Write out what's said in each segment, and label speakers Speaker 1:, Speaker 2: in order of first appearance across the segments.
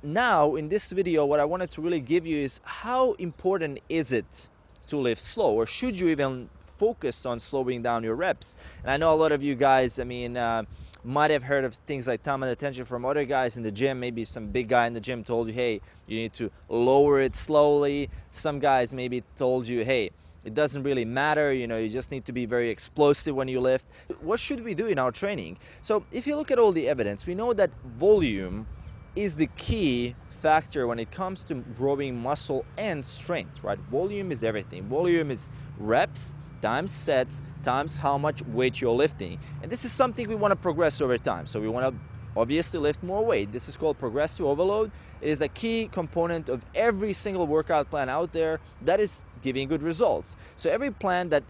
Speaker 1: now in this video, what I wanted to really give you is how important is it to lift slow, or should you even focus on slowing down your reps? And I know a lot of you guys, might have heard of things like time and attention from other guys in the gym. Maybe some big guy in the gym told you, hey, you need to lower it slowly. Some guys maybe told you, hey, it doesn't really matter, you just need to be very explosive when you lift. What should we do in our training? So if you look at all the evidence, we know that volume is the key factor when it comes to growing muscle and strength, right? Volume is everything. Volume is reps times sets times how much weight you're lifting. And this is something we want to progress over time. So we want to obviously lift more weight. This is called progressive overload. It is a key component of every single workout plan out there that is giving good results. So every plan that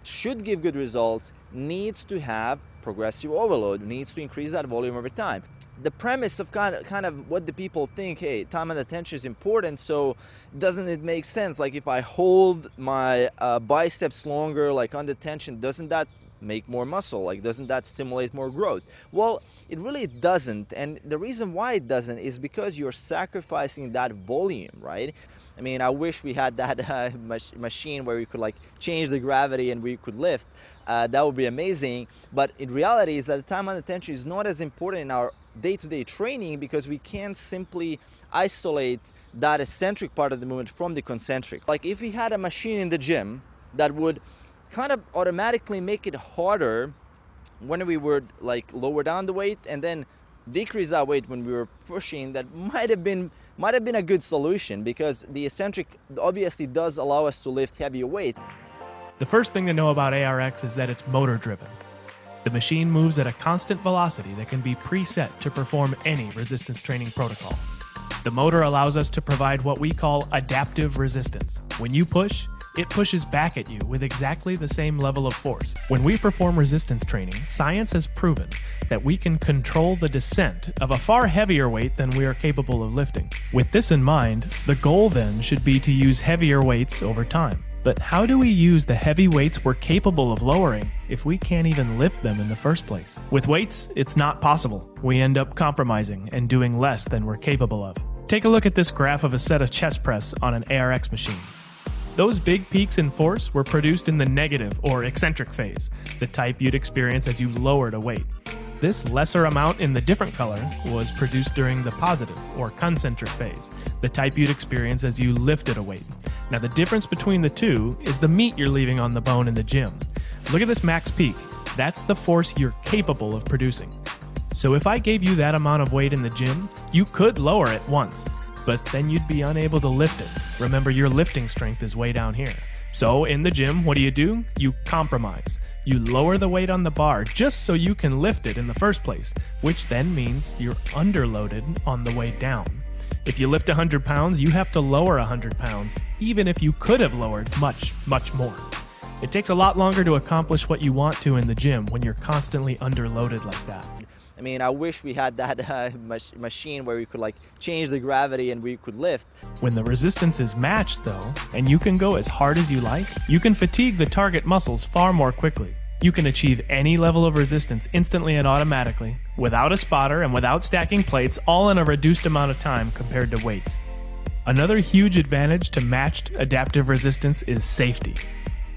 Speaker 1: should give good results needs to have progressive overload, needs to increase that volume over time. The premise of kind of what the people think, hey, time and attention is important, so doesn't it make sense? Like if I hold my biceps longer, like under tension, doesn't that make more muscle? Like doesn't that stimulate more growth? Well, it really doesn't, and the reason why it doesn't is because you're sacrificing that volume, right? I wish we had that machine where we could like change the gravity and we could lift. That would be amazing. But in reality is that the time and attention is not as important in our day-to-day training because we can't simply isolate that eccentric part of the movement from the concentric. Like if we had a machine in the gym that would kind of automatically make it harder when we would like lower down the weight and then decrease that weight when we were pushing, that might have been a good solution, because the eccentric obviously does allow us to lift heavier weight.
Speaker 2: The first thing to know about ARX is that it's motor driven. The machine moves at a constant velocity that can be preset to perform any resistance training protocol. The motor allows us to provide what we call adaptive resistance. When you push, it pushes back at you with exactly the same level of force. When we perform resistance training, science has proven that we can control the descent of a far heavier weight than we are capable of lifting. With this in mind, the goal then should be to use heavier weights over time. But how do we use the heavy weights we're capable of lowering if we can't even lift them in the first place? With weights, it's not possible. We end up compromising and doing less than we're capable of. Take a look at this graph of a set of chest press on an ARX machine. Those big peaks in force were produced in the negative or eccentric phase, the type you'd experience as you lowered a weight. This lesser amount in the different color was produced during the positive or concentric phase, the type you'd experience as you lifted a weight. Now the difference between the two is the meat you're leaving on the bone in the gym. Look at this max peak. That's the force you're capable of producing. So if I gave you that amount of weight in the gym, you could lower it once, but then you'd be unable to lift it. Remember, your lifting strength is way down here. So in the gym, what do? You compromise. You lower the weight on the bar just so you can lift it in the first place, which then means you're underloaded on the way down. If you lift 100 pounds, you have to lower 100 pounds, even if you could have lowered much, much more. It takes a lot longer to accomplish what you want to in the gym when you're constantly underloaded like that.
Speaker 1: I wish we had that machine where we could like change the gravity and we could lift.
Speaker 2: When the resistance is matched though, and you can go as hard as you like, you can fatigue the target muscles far more quickly. You can achieve any level of resistance instantly and automatically, without a spotter and without stacking plates, all in a reduced amount of time compared to weights. Another huge advantage to matched adaptive resistance is safety.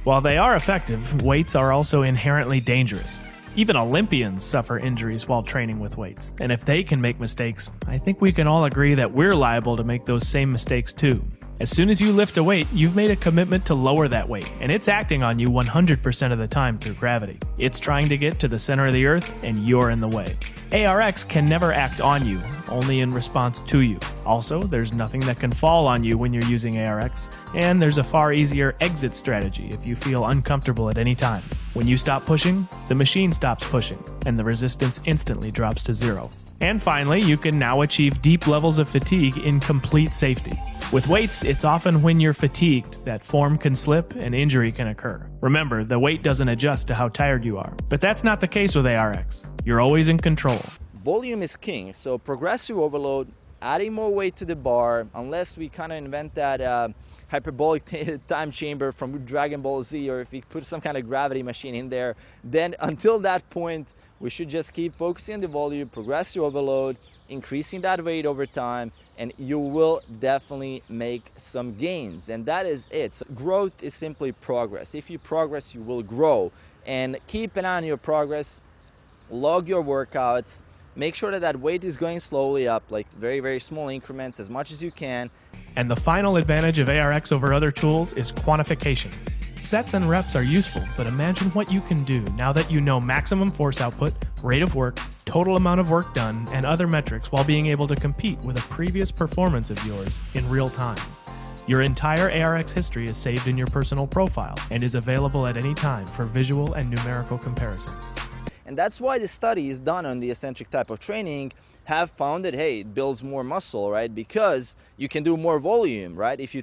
Speaker 2: While they are effective, weights are also inherently dangerous. Even Olympians suffer injuries while training with weights, and if they can make mistakes, I think we can all agree that we're liable to make those same mistakes too. As soon as you lift a weight, you've made a commitment to lower that weight, and it's acting on you 100% of the time through gravity. It's trying to get to the center of the earth, and you're in the way. ARX can never act on you, only in response to you. Also, there's nothing that can fall on you when you're using ARX, and there's a far easier exit strategy if you feel uncomfortable at any time. When you stop pushing, the machine stops pushing, and the resistance instantly drops to zero. And finally, you can now achieve deep levels of fatigue in complete safety. With weights, it's often when you're fatigued that form can slip and injury can occur. Remember, the weight doesn't adjust to how tired you are. But that's not the case with ARX. You're always in control.
Speaker 1: Volume is king, so progressive overload, adding more weight to the bar, unless we kind of invent that hyperbolic time chamber from Dragon Ball Z, or if we put some kind of gravity machine in there, then until that point, we should just keep focusing on the volume, progressive overload, increasing that weight over time, and you will definitely make some gains. And that is it. So growth is simply progress. If you progress, you will grow. And keep an eye on your progress, log your workouts, make sure that that weight is going slowly up, like very, very small increments, as much as you can.
Speaker 2: And the final advantage of ARX over other tools is quantification. Sets and reps are useful, but imagine what you can do now that you know maximum force output, rate of work, total amount of work done, and other metrics while being able to compete with a previous performance of yours in real time. Your entire ARX history is saved in your personal profile and is available at any time for visual and numerical comparison.
Speaker 1: And that's why the studies done on the eccentric type of training have found that, hey, it builds more muscle, right? Because you can do more volume, right? If you